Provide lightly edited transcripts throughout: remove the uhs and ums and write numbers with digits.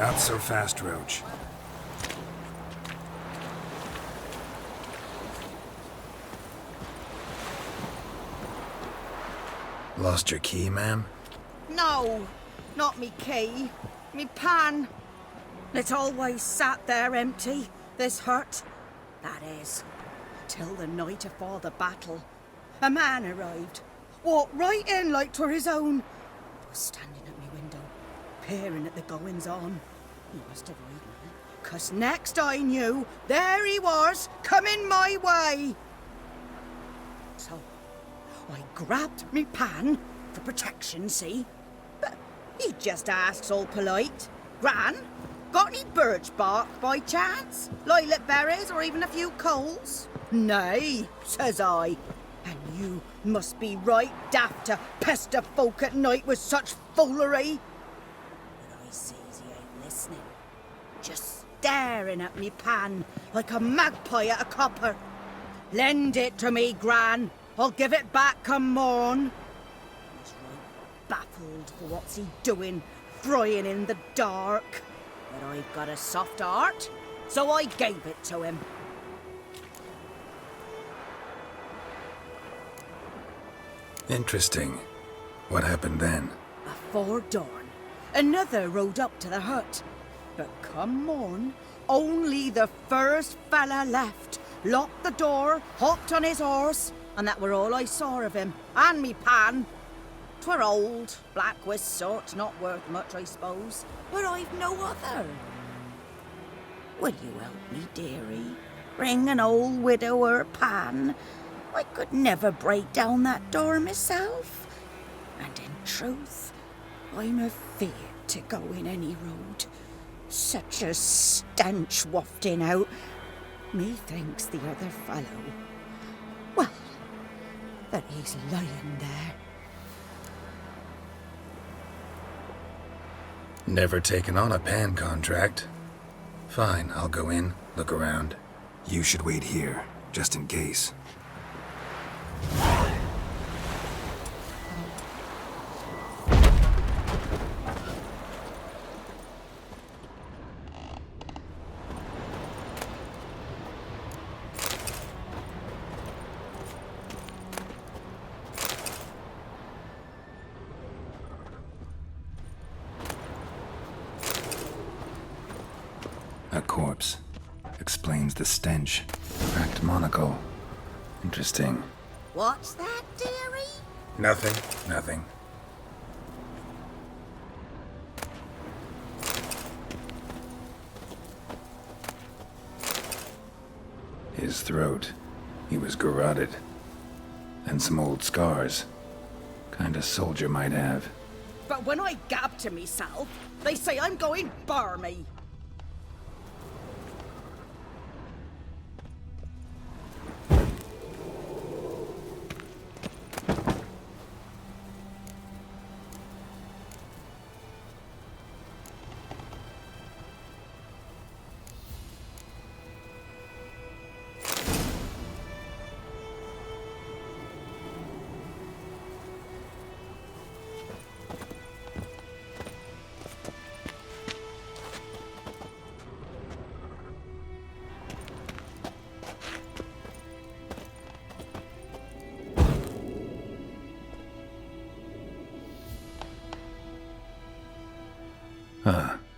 Not so fast, Roach. Lost your key, ma'am? No, not me key. Me pan. It always sat there empty, this hut. That is, till the night afore the battle. A man arrived, walked right in like 'twere his own. Was standing at me window, peering at the goings-on. He must have eyed me, 'cause next I knew, there he was, coming my way. So I grabbed me pan for protection, see? But he just asks all polite, Gran, got any birch bark by chance? Lilac berries or even a few coals? Nay, says I. And you must be right daft to pester folk at night with such foolery. But I sees he ain't listening. Just staring at me pan like a magpie at a copper. Lend it to me, Gran. I'll give it back come morn. He's right baffled for what's he doing, frying in the dark. But I've got a soft heart, so I gave it to him. Interesting. What happened then? Afore dawn, another rode up to the hut. But come morn, only the first fella left, locked the door, hopped on his horse, and that were all I saw of him, and me pan. 'Twere old, black-wist sort, not worth much, I suppose, but I've no other. Will you help me, dearie? Bring an old widower pan? I could never break down that door myself. And in truth, I'm afeard to go in any road. Such a stench wafting out. Methinks the other fellow, well, that he's lying there. Never taken on a pan contract. Fine, I'll go in, look around. You should wait here, just in case. A corpse. Explains the stench. Cracked monocle. Interesting. What's that, dearie? Nothing. His throat. He was garroted. And some old scars. Kinda soldier might have. But when I gab to myself, they say I'm going barmy.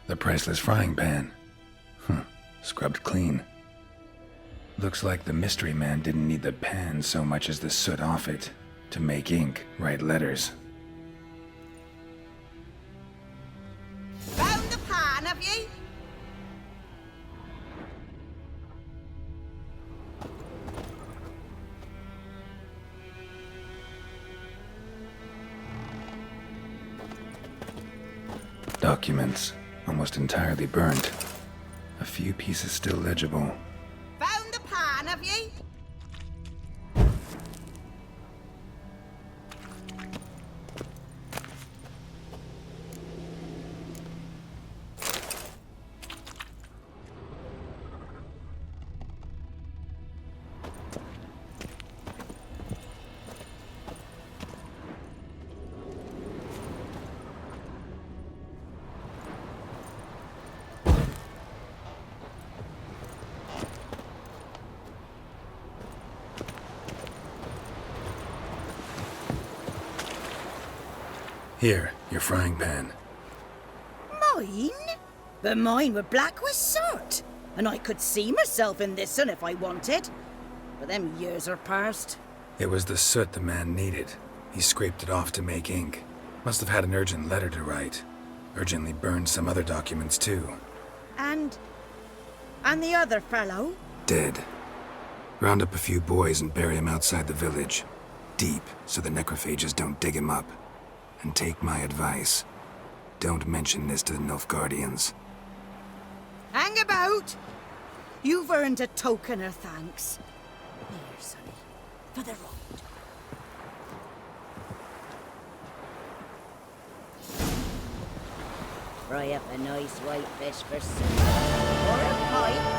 The priceless frying pan. Scrubbed clean. Looks like the mystery man didn't need the pan so much as the soot off it to make ink, write letters. Found the pan, have ye? Documents, almost entirely burnt. A few pieces still legible. Found the pan, have ye? Here, your frying pan. Mine? But mine were black with soot. And I could see myself in this one if I wanted. But them years are past. It was the soot the man needed. He scraped it off to make ink. Must have had an urgent letter to write. Urgently burned some other documents too. And the other fellow? Dead. Round up a few boys and bury him outside the village. Deep, so the necrophages don't dig him up. And take my advice. Don't mention this to the Nilfgaardians. Hang about! You've earned a token of thanks. Here, sonny, for the road. Fry up a nice white fish for soup. Or a pie.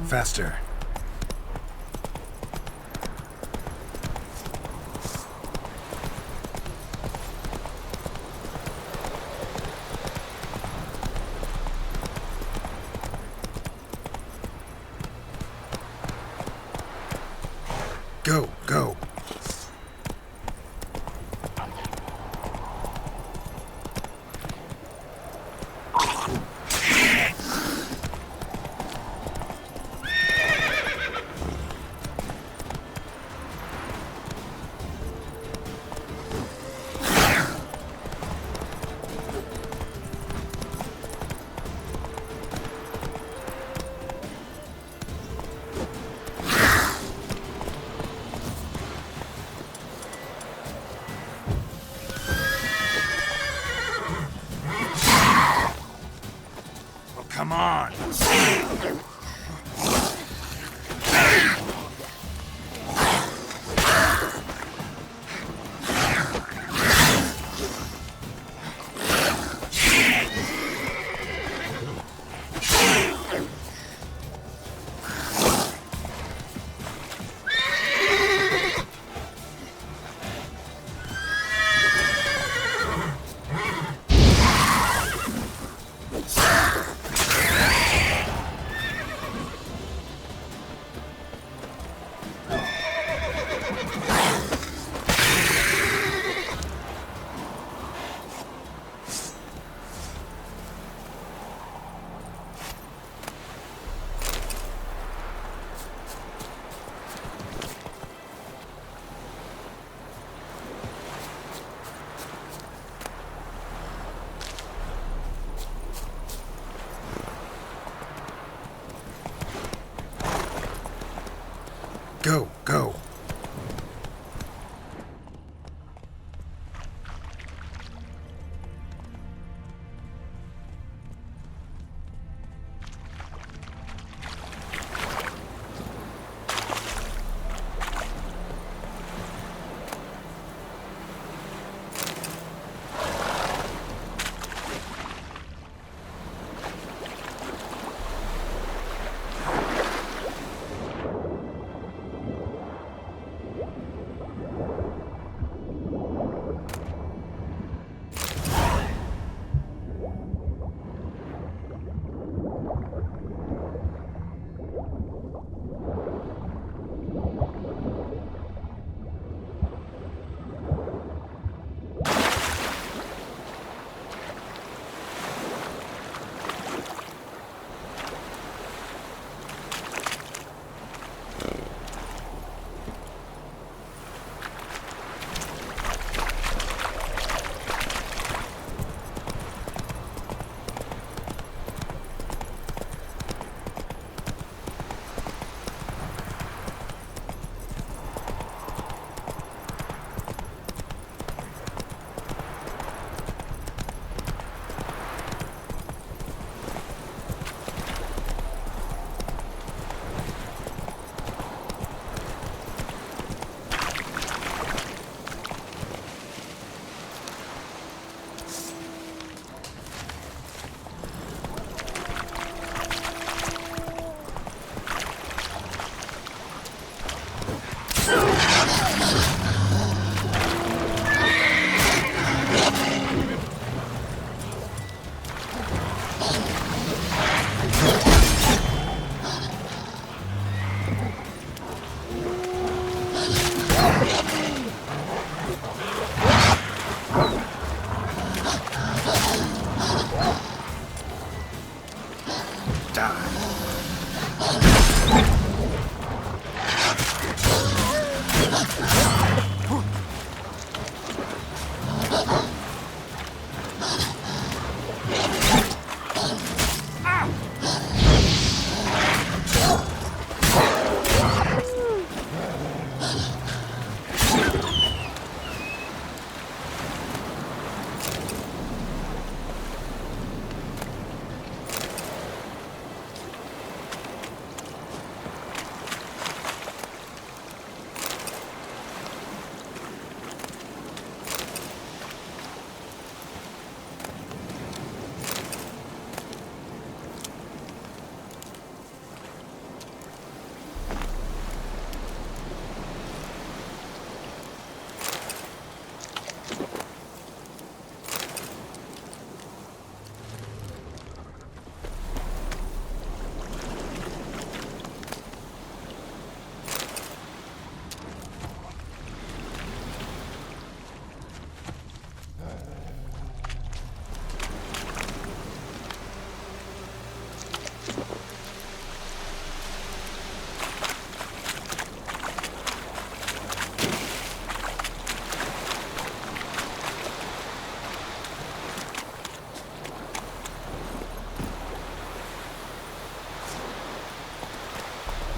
Faster. Go, go. Come on! Go, go.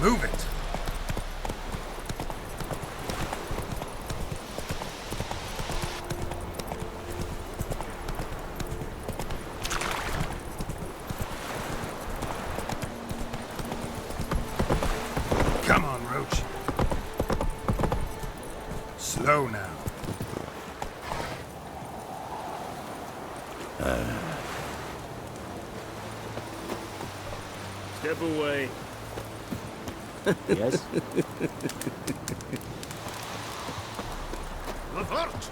Move it! Come on, Roach. Slow now. Step away. Yes? Levert!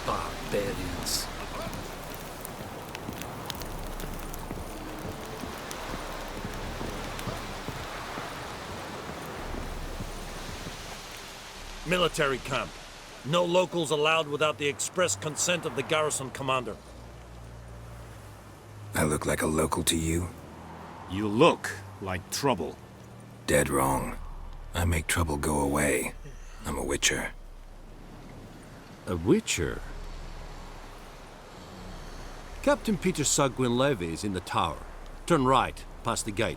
Barbarians. Military camp. No locals allowed without the express consent of the garrison commander. I look like a local to you? You look like trouble. Dead wrong. I make trouble go away. I'm a witcher. A witcher? Captain Peter Sagwin Levy is in the tower. Turn right, past the gate.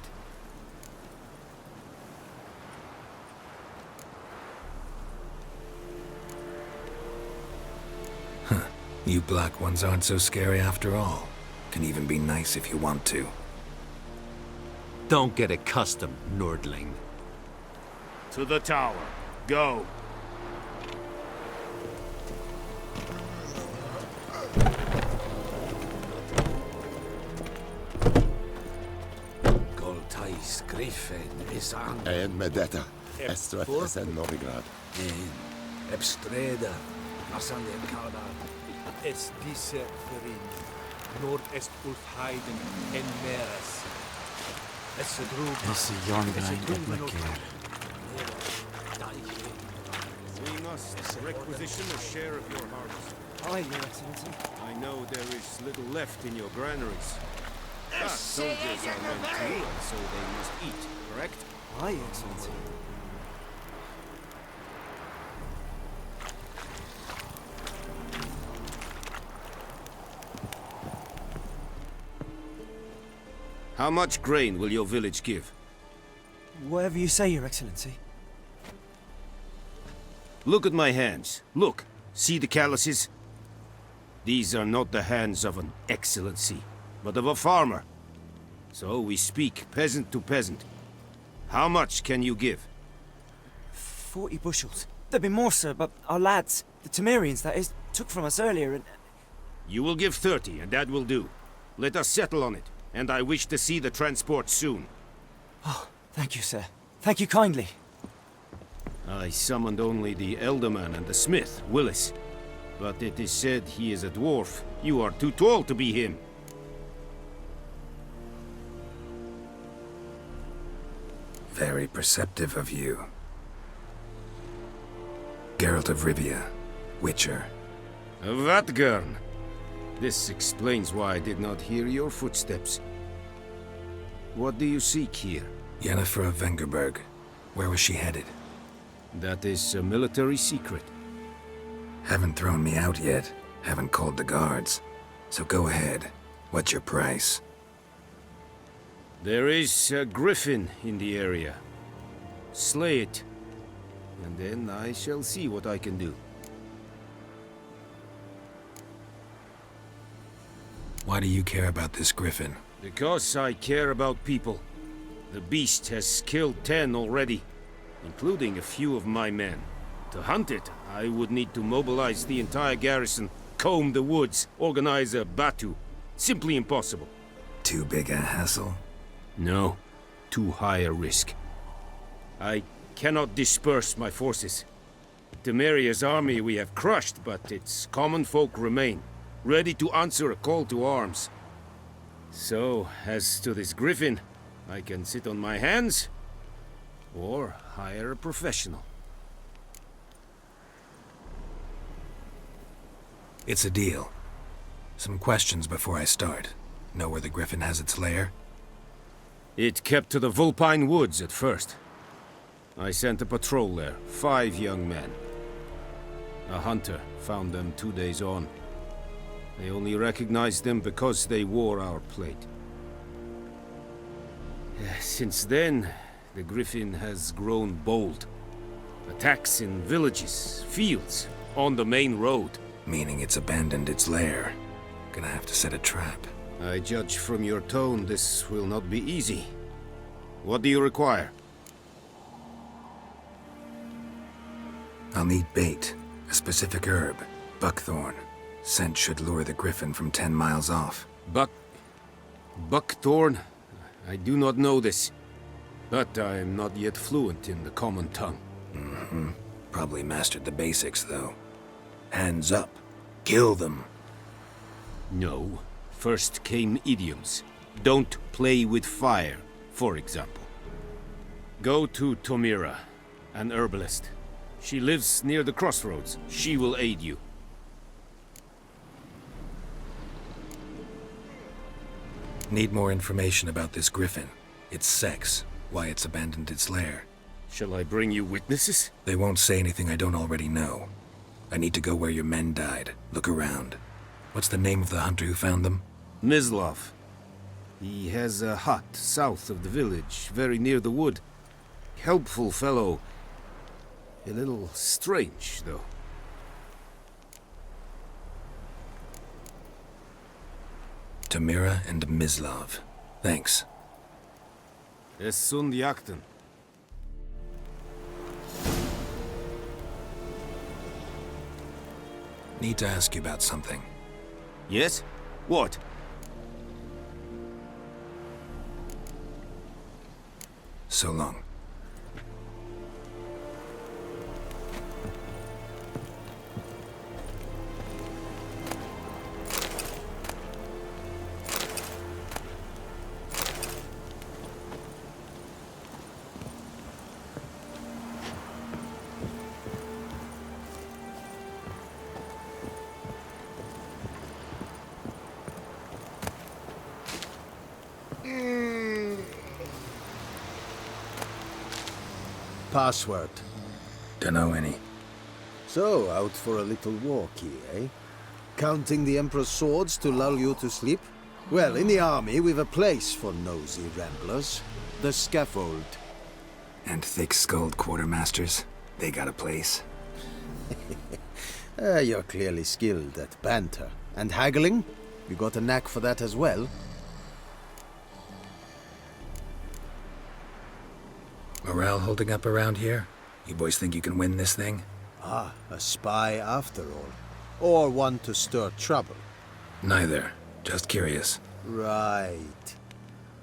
You black ones aren't so scary after all. Can even be nice if you want to. Don't get accustomed, Nordling. To the tower. Go. Goltais Griffin is aan En Medetta, Estrat is en Novigrad. en Ebstreda, Asan de Kada. Es diese Verin, Nordest Ulfheiden en Meres. Es droeg. Is Jorngein op mijn keer. We must requisition a share of your harvest. Aye, Your Excellency. I know there is little left in your granaries. Soldiers are men too, and so they must eat, correct? Aye, Your Excellency. How much grain will your village give? Whatever you say, Your Excellency. Look at my hands. Look. See the calluses? These are not the hands of an excellency, but of a farmer. So we speak peasant to peasant. How much can you give? 40 bushels. There'd be more, sir, but our lads, the Temerians, that is, took from us earlier and... You will give 30, and that will do. Let us settle on it, and I wish to see the transport soon. Oh, thank you, sir. Thank you kindly. I summoned only the Elderman and the smith, Willis. But it is said he is a dwarf. You are too tall to be him. Very perceptive of you. Geralt of Rivia, Witcher. Vatgern! This explains why I did not hear your footsteps. What do you seek here? Yennefer of Vengerberg. Where was she headed? That is a military secret. Haven't thrown me out yet. Haven't called the guards. So go ahead. What's your price? There is a griffin in the area. Slay it, and then I shall see what I can do. Why do you care about this griffin? Because I care about people. The beast has killed 10 already, including a few of my men. To hunt it, I would need to mobilize the entire garrison, comb the woods, organize a batu. Simply impossible. Too big a hassle? No, too high a risk. I cannot disperse my forces. Temeria's army we have crushed, but its common folk remain, ready to answer a call to arms. So, as to this griffin, I can sit on my hands, or hire a professional. It's a deal. Some questions before I start. Know where the griffin has its lair? It kept to the Vulpine Woods at first. I sent a patrol there, 5 young men. A hunter found them 2 days on. They only recognized them because they wore our plate. Since then, the griffin has grown bold. Attacks in villages, fields, on the main road. Meaning it's abandoned its lair. Gonna have to set a trap. I judge from your tone this will not be easy. What do you require? I'll need bait, a specific herb, buckthorn. Scent should lure the griffin from 10 miles off. Buckthorn? I do not know this. But I am not yet fluent in the common tongue. Mm-hmm. Probably mastered the basics, though. Hands up. Kill them. No. First came idioms. Don't play with fire, for example. Go to Tomira, an herbalist. She lives near the crossroads. She will aid you. Need more information about this griffin. Its sex, why it's abandoned its lair. Shall I bring you witnesses? They won't say anything I don't already know. I need to go where your men died. Look around. What's the name of the hunter who found them? Mislov. He has a hut south of the village, very near the wood. Helpful fellow. A little strange, though. Tamira and Mislov. Thanks. Es sunt jakten. Need to ask you about something. Yes? What? So long. Password. Dunno any. So, out for a little walkie, eh? Counting the Emperor's swords to lull you to sleep? Well, in the army, we've a place for nosy ramblers. The scaffold. And thick-skulled quartermasters? They got a place? You're clearly skilled at banter. And haggling? You got a knack for that as well? Morale holding up around here? You boys think you can win this thing? Ah, a spy after all. Or one to stir trouble. Neither. Just curious. Right.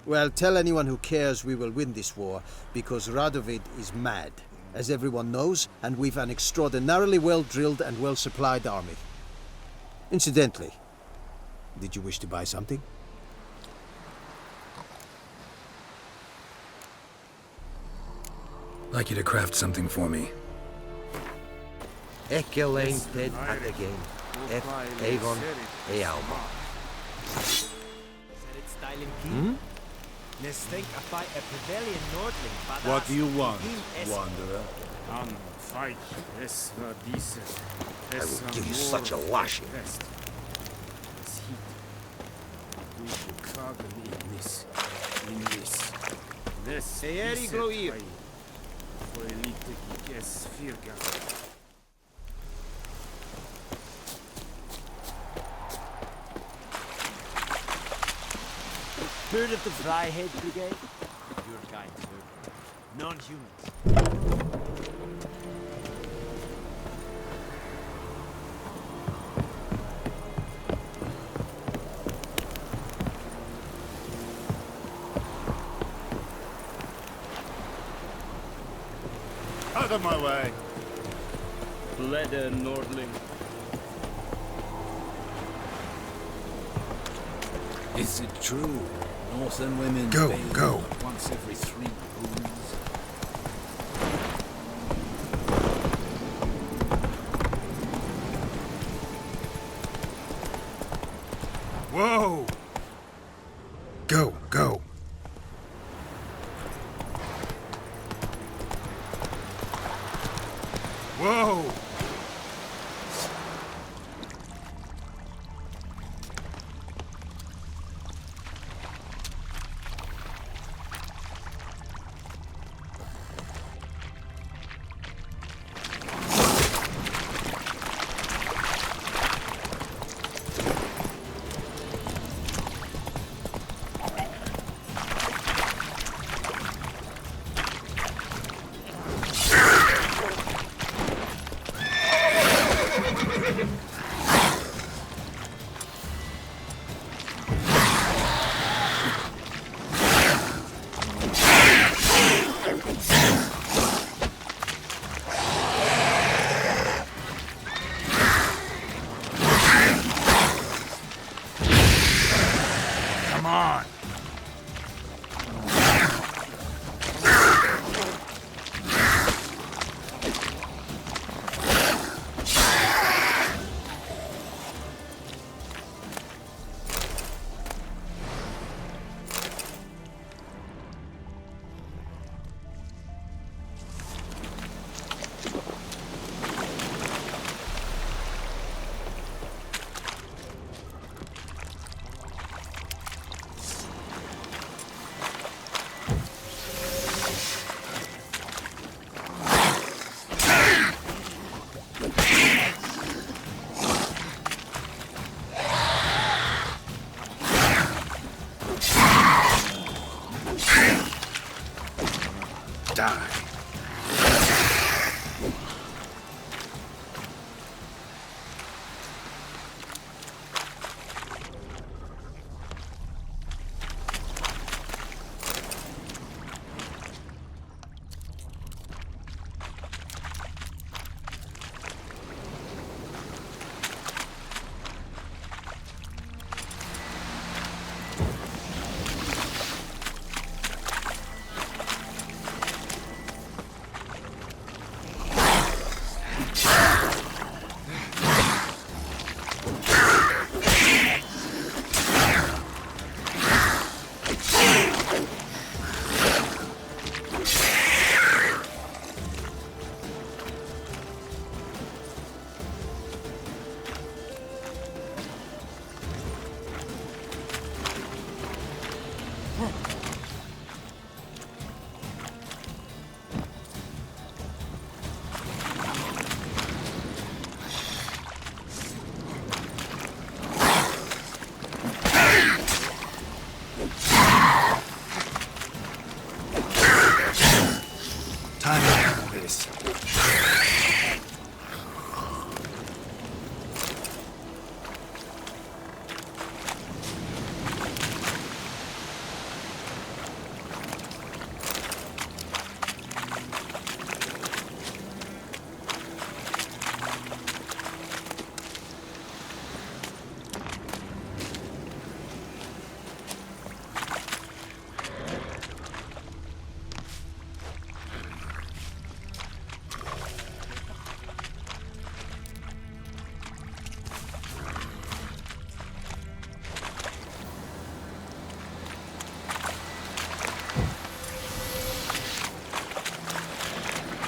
Well, tell anyone who cares we will win this war, because Radovid is mad, as everyone knows, and we've an extraordinarily well-drilled and well-supplied army. Incidentally, did you wish to buy something? Like you to craft something for me. Ekelein ped again. Egon Ealma. What do you want, wanderer? Fight. Es war diese. I will give you such a lashing. Eeri gloir. Heard of the Vryhead Brigade? Your kind, sir. Non-humans. Out of my way! Bleder Nordling. Is it true? Northern women Go, bathe go. once every 3 moons. Whoa! Go, go. Whoa!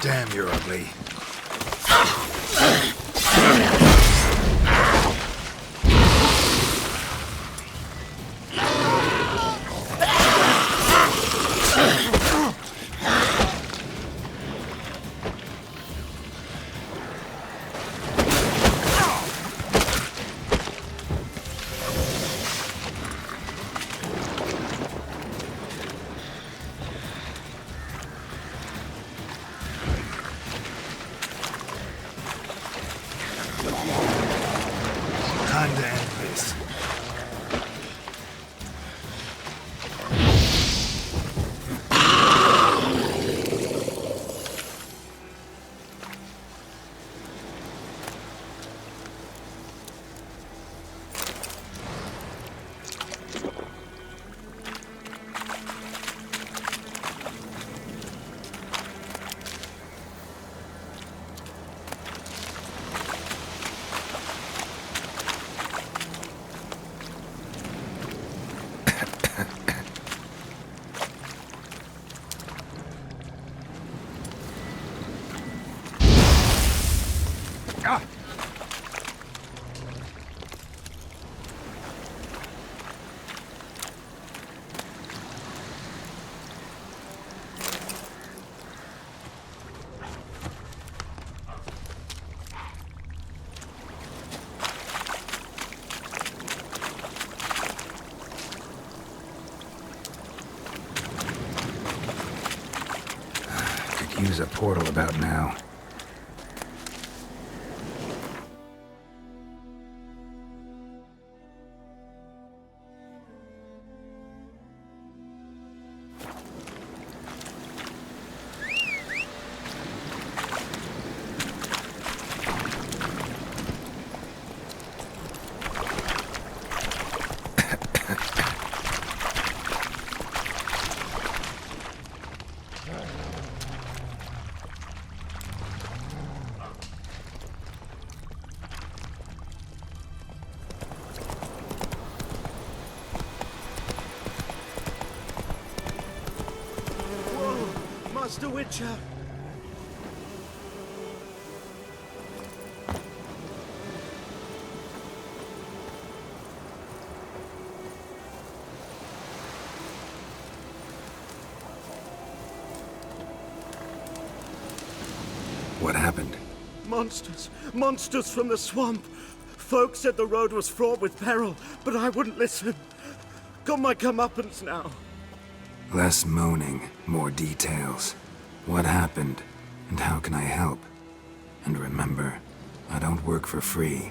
Damn, you're ugly. Time to end this. Use a portal about now. Master Witcher! What happened? Monsters! Monsters from the swamp! Folk said the road was fraught with peril, but I wouldn't listen. Got my comeuppance now. Less moaning, more details. What happened, and how can I help? And remember, I don't work for free.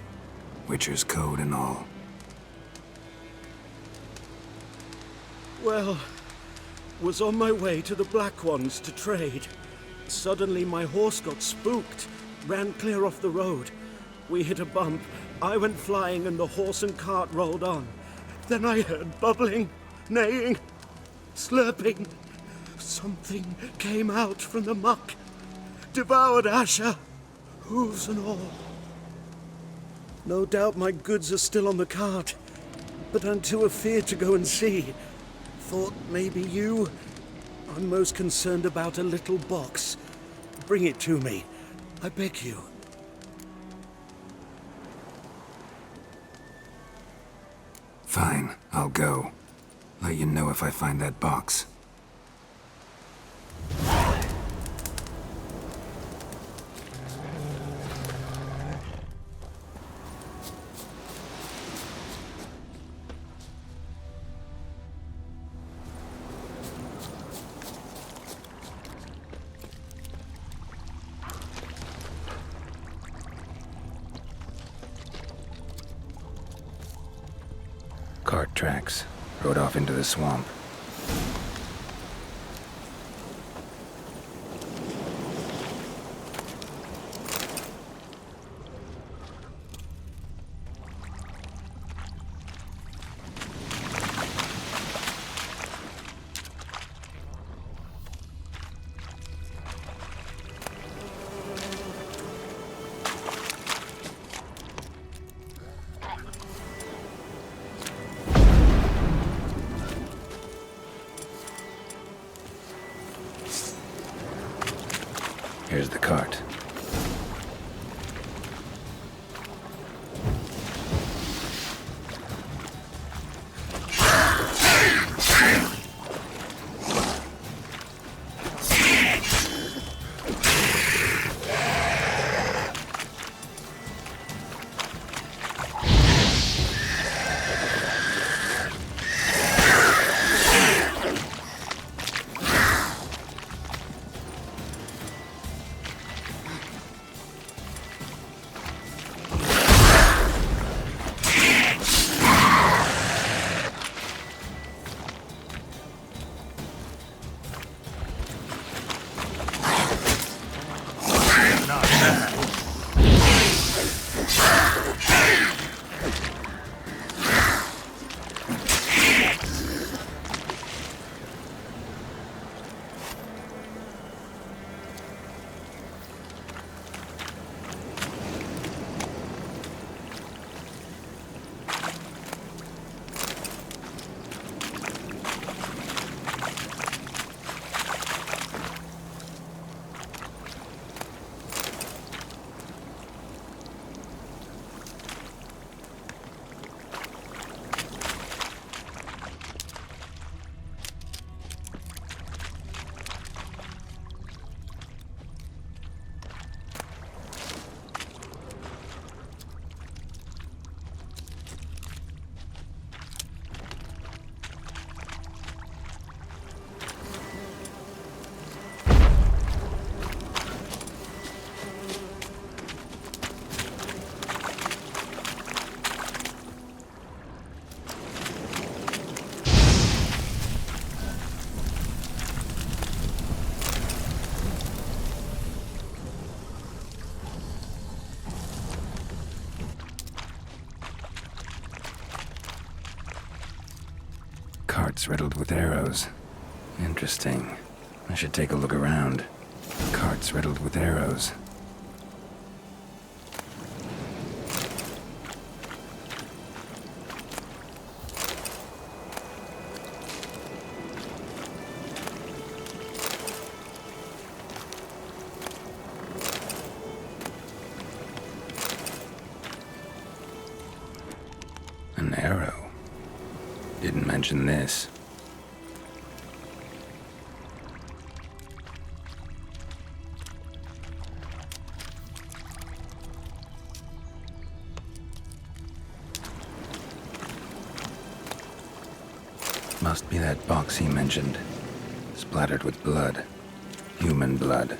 Witcher's code and all. Well, was on my way to the Black Ones to trade. Suddenly my horse got spooked, ran clear off the road. We hit a bump, I went flying and the horse and cart rolled on. Then I heard bubbling, neighing, slurping. Something came out from the muck, devoured Asher, hooves and all. No doubt my goods are still on the cart, but I'm too afeard to go and see. Thought maybe you. I'm most concerned about a little box. Bring it to me, I beg you. Fine, I'll go. Let you know if I find that box. Cart tracks. Rode off into the swamp. Here's the cart. Carts riddled with arrows. Interesting. I should take a look around. Carts riddled with arrows. An arrow. Didn't mention this. Must be that box he mentioned. Splattered with blood. Human blood.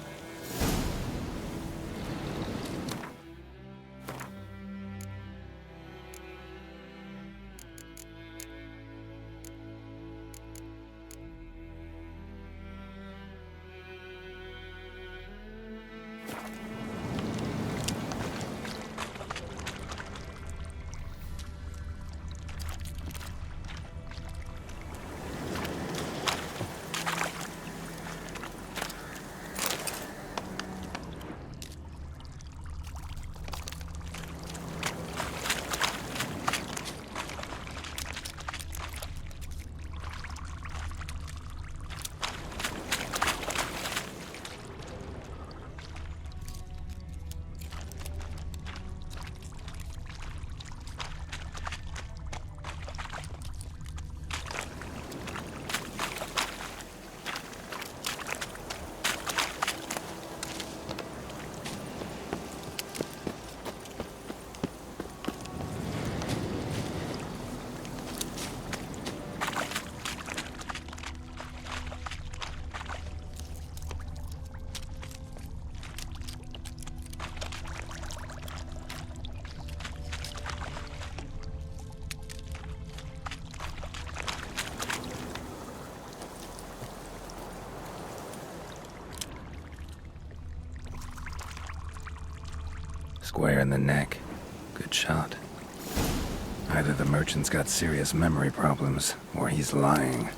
Square in the neck. Good shot. Either the merchant's got serious memory problems, or he's lying.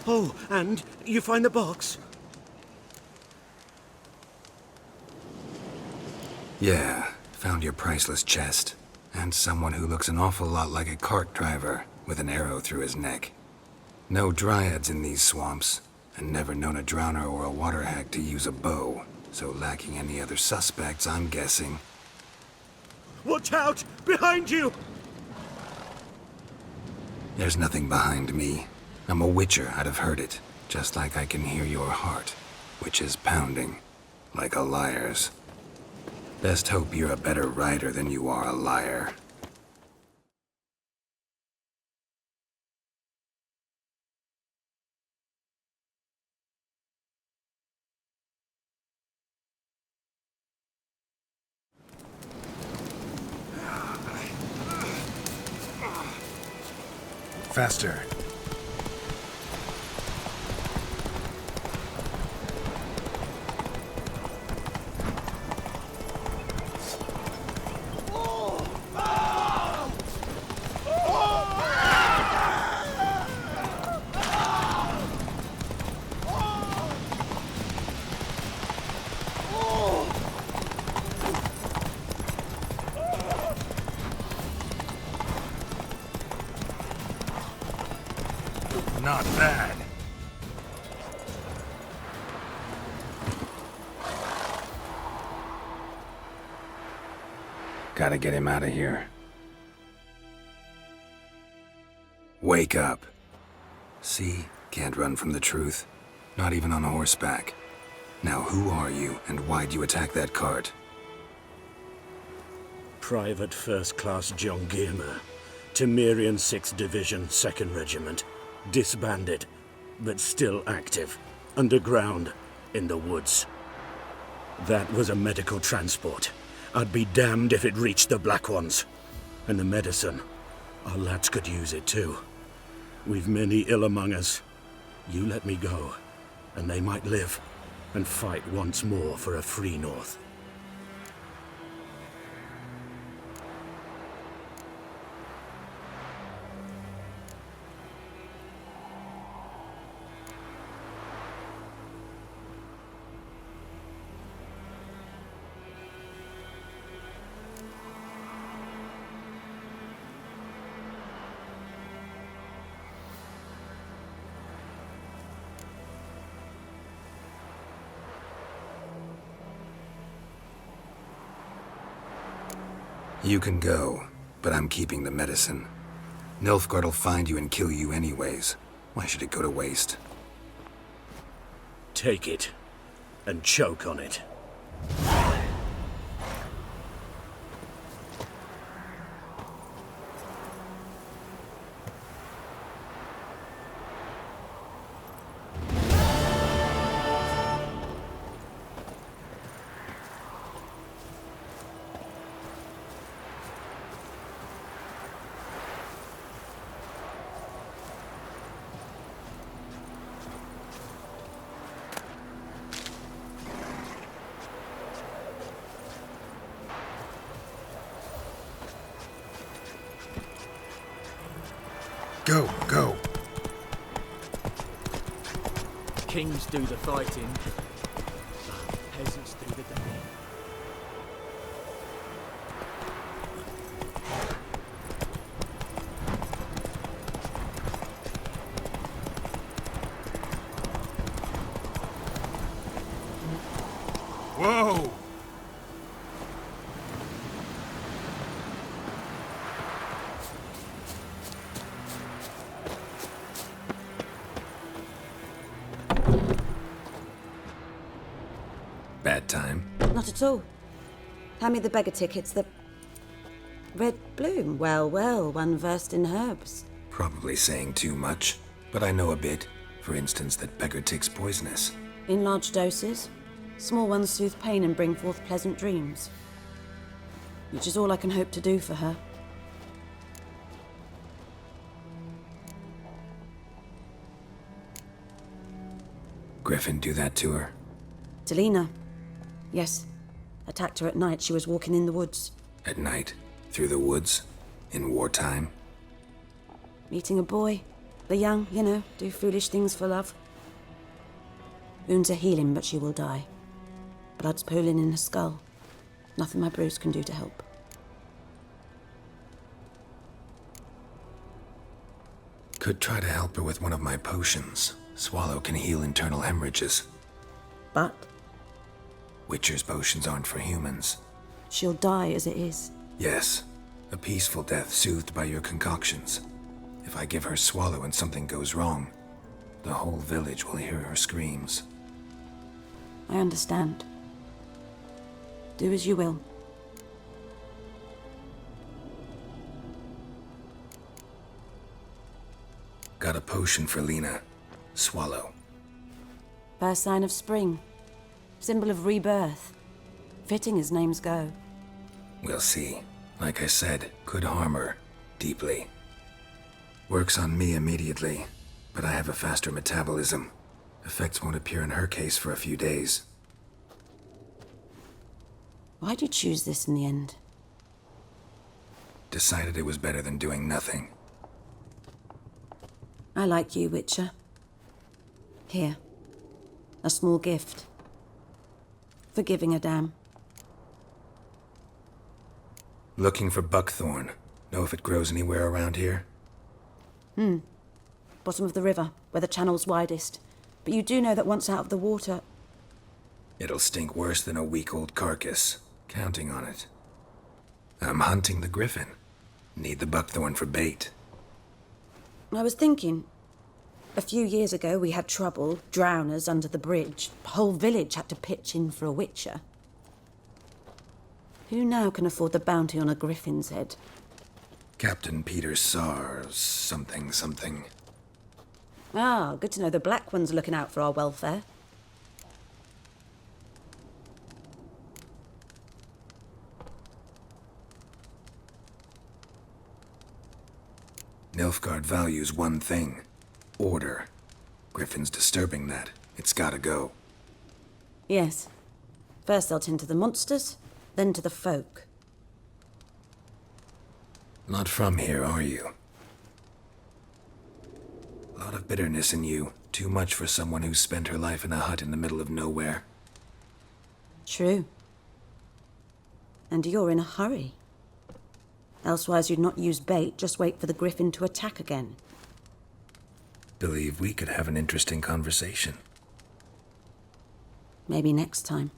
Oh, and you find the box? Yeah, found your priceless chest. And someone who looks an awful lot like a cart driver with an arrow through his neck. No dryads in these swamps, and never known a drowner or a water hag to use a bow. So lacking any other suspects, I'm guessing. Watch out! Behind you! There's nothing behind me. I'm a witcher, I'd have heard it. Just like I can hear your heart, which is pounding, like a liar's. Best hope you're a better rider than you are a liar. Faster. Not bad. Gotta get him out of here. Wake up. See? Can't run from the truth. Not even on horseback. Now who are you, and why'd you attack that cart? Private First Class John Gimme, Temerian 6th Division, 2nd Regiment. Disbanded, but still active. Underground, in the woods. That was a medical transport. I'd be damned if it reached the Black Ones. And the medicine, our lads could use it too. We've many ill among us. You let me go, and they might live, and fight once more for a free North. You can go, but I'm keeping the medicine. Nilfgaard'll find you and kill you anyways. Why should it go to waste? Take it, and choke on it. Go, go. Kings do the fighting, peasants do the digging. Whoa! Bad time? Not at all. Hand me the beggar tickets, the... Red bloom. Well, well, one versed in herbs. Probably saying too much, but I know a bit. For instance, that beggar tick's poisonous. In large doses. Small ones soothe pain and bring forth pleasant dreams. Which is all I can hope to do for her. Griffin do that to her? Delina. Yes. Attacked her at night. She was walking in the woods. At night? Through the woods? In wartime? Meeting a boy. The young, you know, do foolish things for love. Wounds are healing, but she will die. Blood's pooling in her skull. Nothing my brews can do to help. Could try to help her with one of my potions. Swallow can heal internal hemorrhages. But Witcher's potions aren't for humans. she'll die as it is. Yes, a peaceful death soothed by your concoctions. If I give her Swallow and something goes wrong, the whole village will hear her screams. I understand. Do as you will. Got a potion for Lena. Swallow. First sign of spring. Symbol of rebirth. Fitting as names go. We'll see. Like I said, could harm her. Deeply. Works on me immediately, but I have a faster metabolism. Effects won't appear in her case for a few days. Why'd you choose this in the end? Decided it was better than doing nothing. I like you, Witcher. Here. A small gift. For giving a damn. Looking for buckthorn. Know if it grows anywhere around here? Bottom of the river, where the channel's widest. But you do know that once out of the water... It'll stink worse than a week-old carcass. Counting on it. I'm hunting the griffin. Need the buckthorn for bait. I was thinking... A few years ago we had trouble, drowners under the bridge. The whole village had to pitch in for a witcher. Who now can afford the bounty on a griffin's head? Captain Peter Sars, something. Ah, good to know the Black One's looking out for our welfare. Nilfgaard values one thing. Order. Griffin's disturbing that. It's gotta go. Yes. First they'll tend to the monsters, then to the folk. Not from here, are you? A lot of bitterness in you. Too much for someone who's spent her life in a hut in the middle of nowhere. True. And you're in a hurry. Elsewise you'd not use bait, just wait for the griffin to attack again. Believe we could have an interesting conversation. Maybe next time.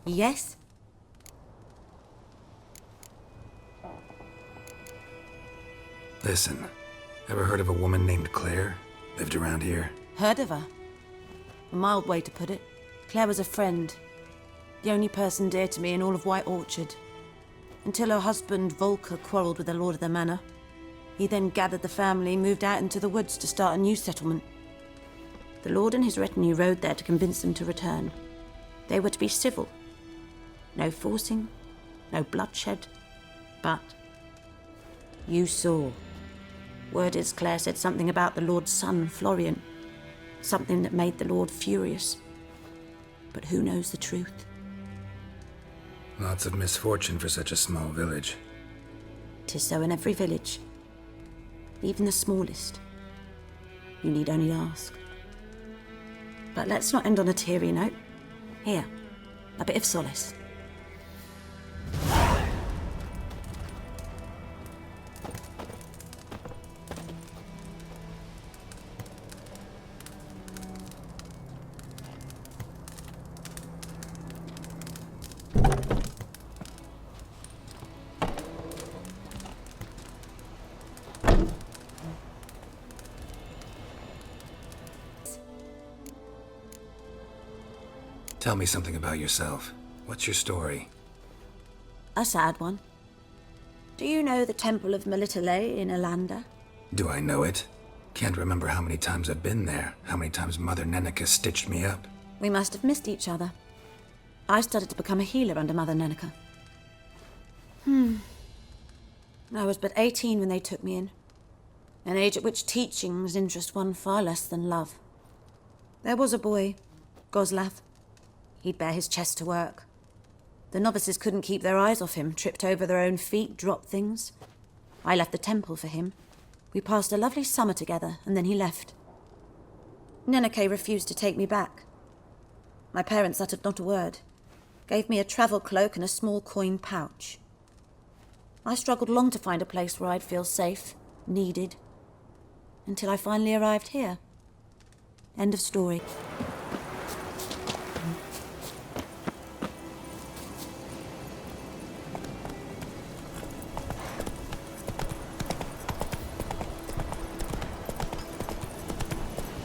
Yes? Listen, ever heard of a woman named Claire? Lived around here? Heard of her? A mild way to put it. Claire was a friend. The only person dear to me in all of White Orchard. Until her husband, Volker, quarreled with the lord of the manor. He then gathered the family, moved out into the woods to start a new settlement. The lord and his retinue rode there to convince them to return. They were to be civil. No forcing, no bloodshed, but you saw. Word is Claire said something about the Lord's son, Florian. Something that made the Lord furious. But who knows the truth? Lots of misfortune for such a small village. 'Tis so in every village. Even the smallest. You need only ask. But let's not end on a teary note. Here, a bit of solace. Tell me something about yourself. What's your story? A sad one. Do you know the Temple of Melitele in Alanda? Do I know it? Can't remember how many times I've been there, how many times Mother Neneka stitched me up. We must have missed each other. I started to become a healer under Mother Neneka. I was but 18 when they took me in. An age at which teachings interest one far less than love. There was a boy, Goslav. He'd bare his chest to work. The novices couldn't keep their eyes off him, tripped over their own feet, dropped things. I left the temple for him. We passed a lovely summer together, and then he left. Neneke refused to take me back. My parents uttered not a word, gave me a travel cloak and a small coin pouch. I struggled long to find a place where I'd feel safe, needed, until I finally arrived here. End of story.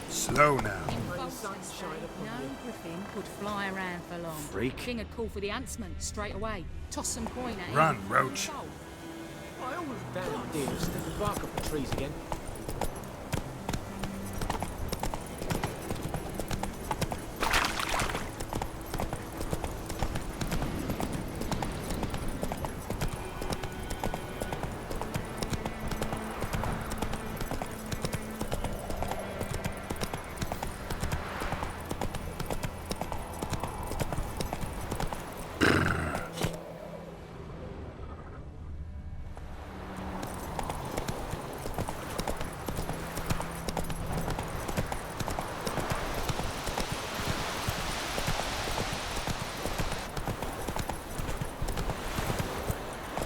Slow now. No griffin could fly around for long. Freak. King would call for the huntsman straight away. Toss some coin at him. Run, Roach. I always bad ideas to bark up the trees again.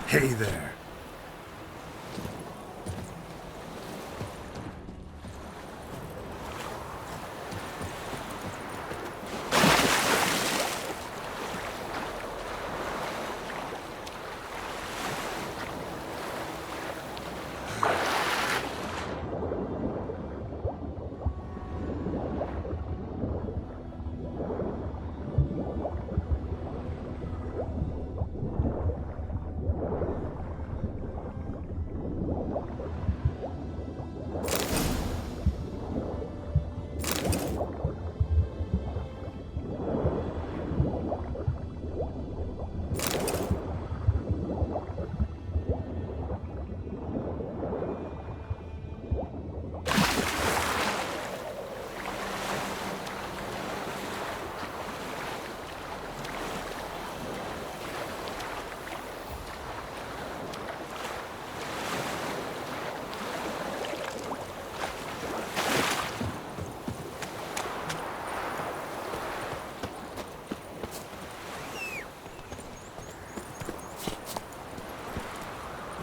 Hey there.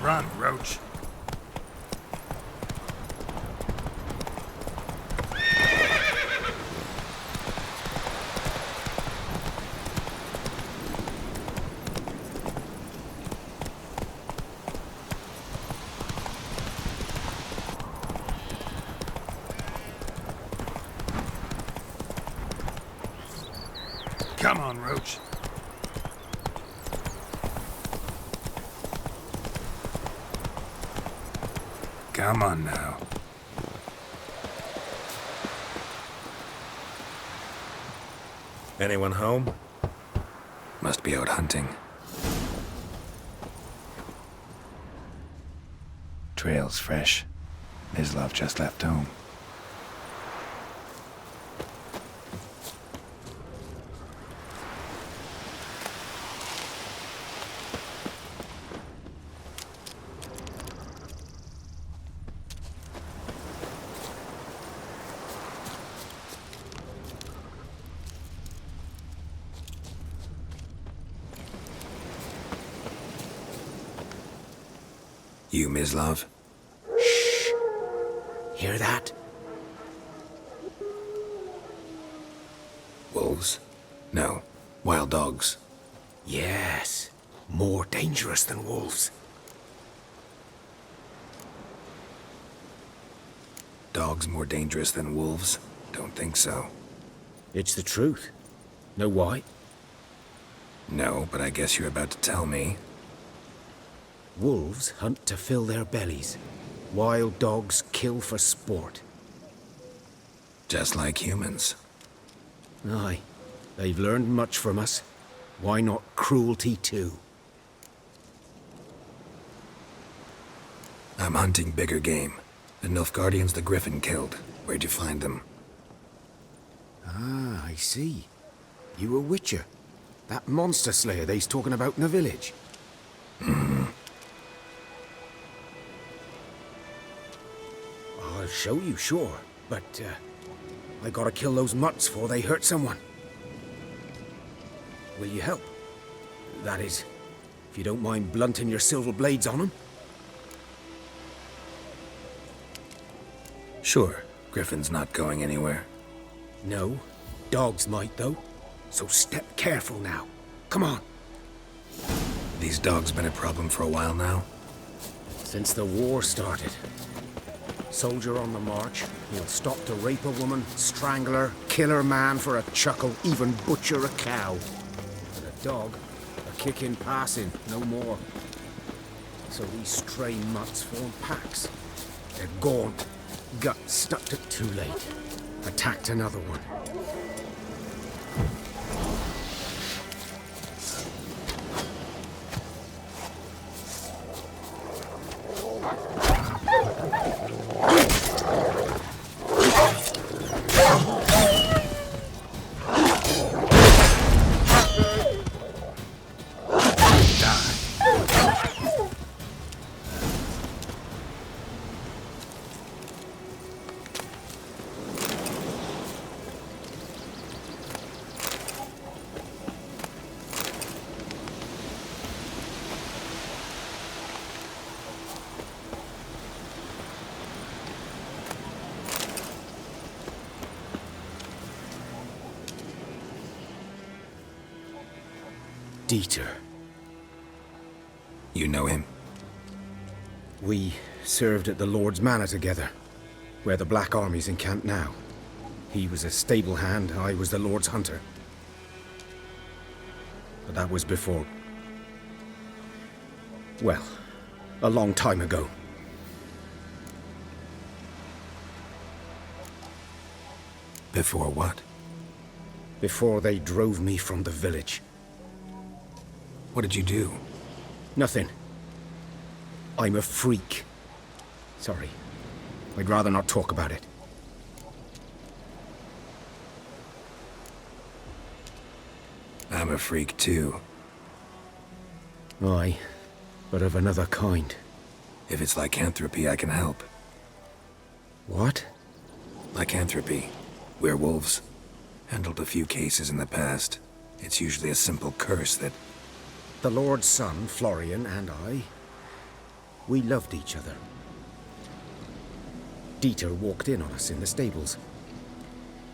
Run, Roach. Come on, Roach. Come on now. Anyone home? Must be out hunting. Trail's fresh. Mislav just left home. You, Mislav? Shh! Hear that? Wolves? No. Wild dogs. Yes. More dangerous than wolves. Dogs more dangerous than wolves? Don't think so. It's the truth. Know why? No, but I guess you're about to tell me. Wolves hunt to fill their bellies. Wild dogs kill for sport. Just like humans. Aye, they've learned much from us. Why not cruelty too? I'm hunting bigger game. The Nilfgaardians the Griffin killed. Where'd you find them? Ah, I see. You a witcher. That monster slayer they's talking about in the village. I'll show you, sure. But, I gotta kill those mutts before they hurt someone. Will you help? That is, if you don't mind blunting your silver blades on them. Sure. Griffin's not going anywhere. No. Dogs might, though. So step careful now. Come on. These dogs been a problem for a while now? Since the war started. Soldier on the march, he'll stop to rape a woman, strangle her, kill her man for a chuckle, even butcher a cow. But a dog, a kick in passing, no more. So these stray mutts form packs. They're gaunt, gut stuck to too late. Attacked another one. Dieter. You know him? We served at the Lord's Manor together, where the Black Army's encamped now. He was a stable hand, I was the Lord's hunter. But that was before... well, a long time ago. Before what? Before they drove me from the village. What did you do? Nothing. I'm a freak. Sorry. I'd rather not talk about it. I'm a freak too. Aye, but of another kind. If it's lycanthropy, I can help. What? Lycanthropy. Werewolves. Handled a few cases in the past. It's usually a simple curse that... The Lord's son, Florian, and I, we loved each other. Dieter walked in on us in the stables.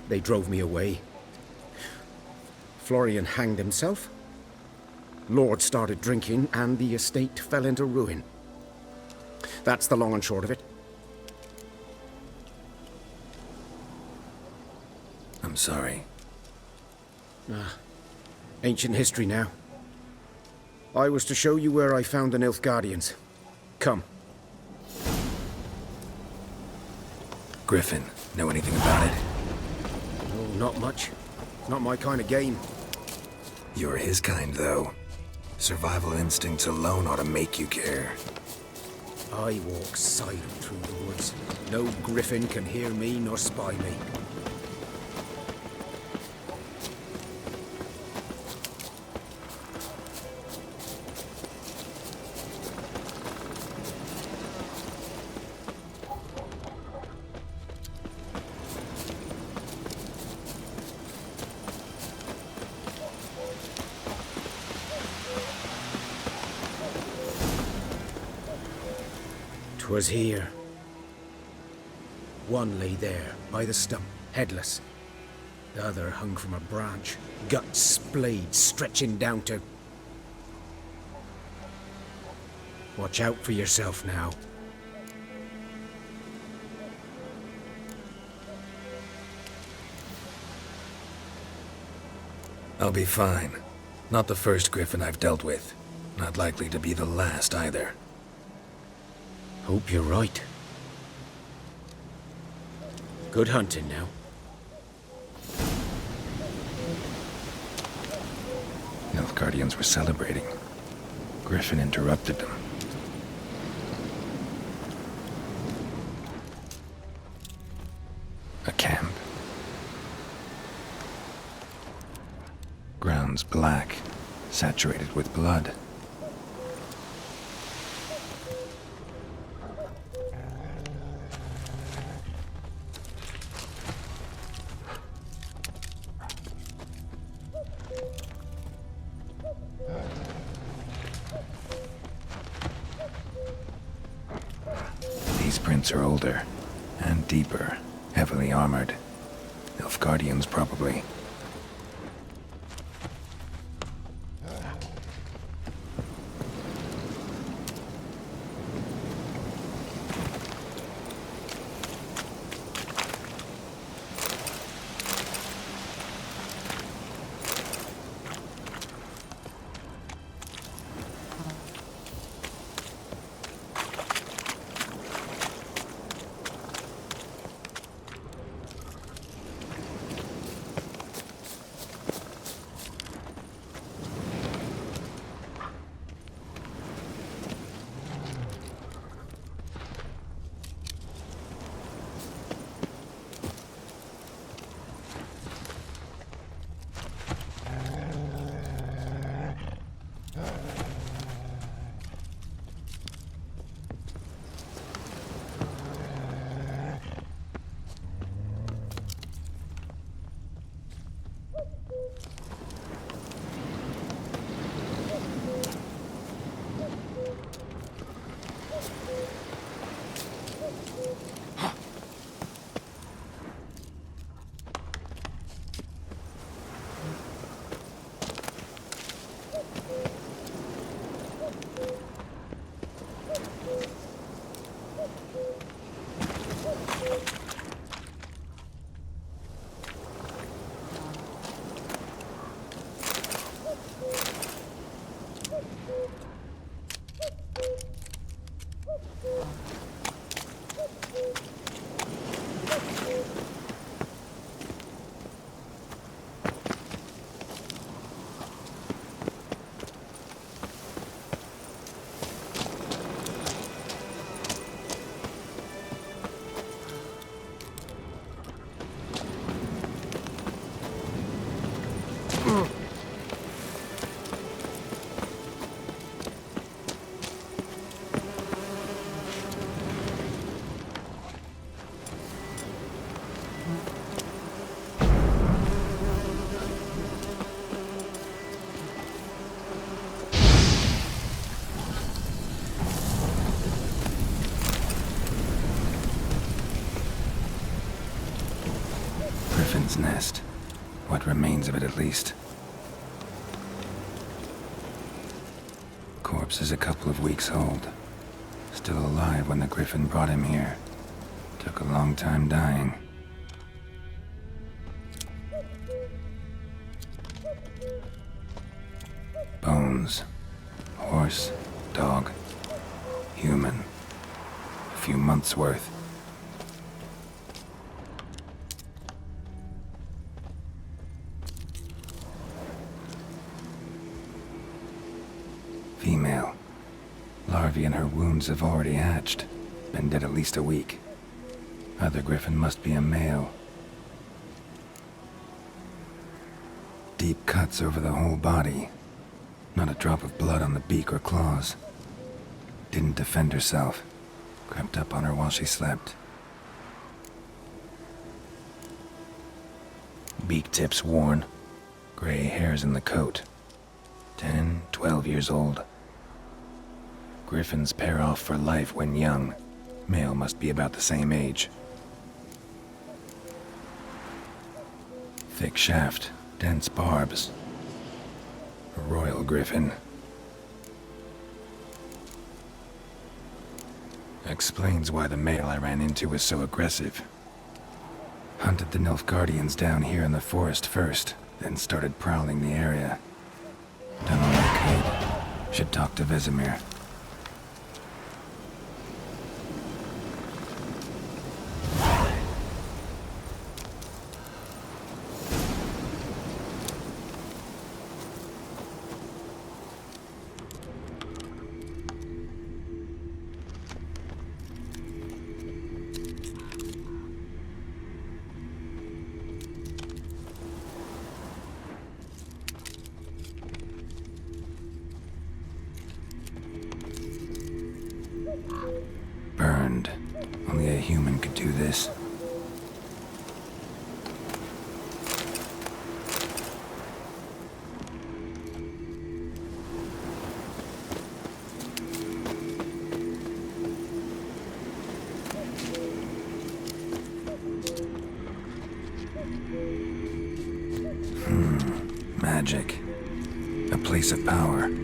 They drove me away. Florian hanged himself. Lord started drinking, and the estate fell into ruin. That's the long and short of it. I'm sorry. Ancient history now. I was to show you where I found the Nilfgaardians. Come. Griffin, know anything about it? Oh, not much. Not my kind of game. You're his kind, though. Survival instincts alone ought to make you care. I walk silent through the woods. No griffin can hear me nor spy me. Was here. One lay there, by the stump, headless. The other hung from a branch, guts splayed, stretching down to... Watch out for yourself now. I'll be fine. Not the first griffin I've dealt with. Not likely to be the last either. Hope you're right. Good hunting now. Nilfgaardians were celebrating. Griffin interrupted them. A camp. Grounds black, saturated with blood. These prints are older and deeper, heavily armored. Nilfgaardians, probably. Griffin's nest. What remains of it, at least. Corpse is a couple of weeks old. Still alive when the Griffin brought him here. Took a long time dying. Bones. Horse, dog, human. A few months' worth. Female. Larvae in her wounds have already hatched. Been dead at least a week. Other Griffin must be a male. Deep cuts over the whole body. Not a drop of blood on the beak or claws. Didn't defend herself. Crept up on her while she slept. Beak tips worn. Gray hairs in the coat. 10, 12 years old. Griffins pair off for life when young. Male must be about the same age. Thick shaft, dense barbs. A royal griffin. Explains why the male I ran into was so aggressive. Hunted the Nilfgaardians down here in the forest first, then started prowling the area. Done all I could. Should talk to Vesemir. do this? Magic. A place of power.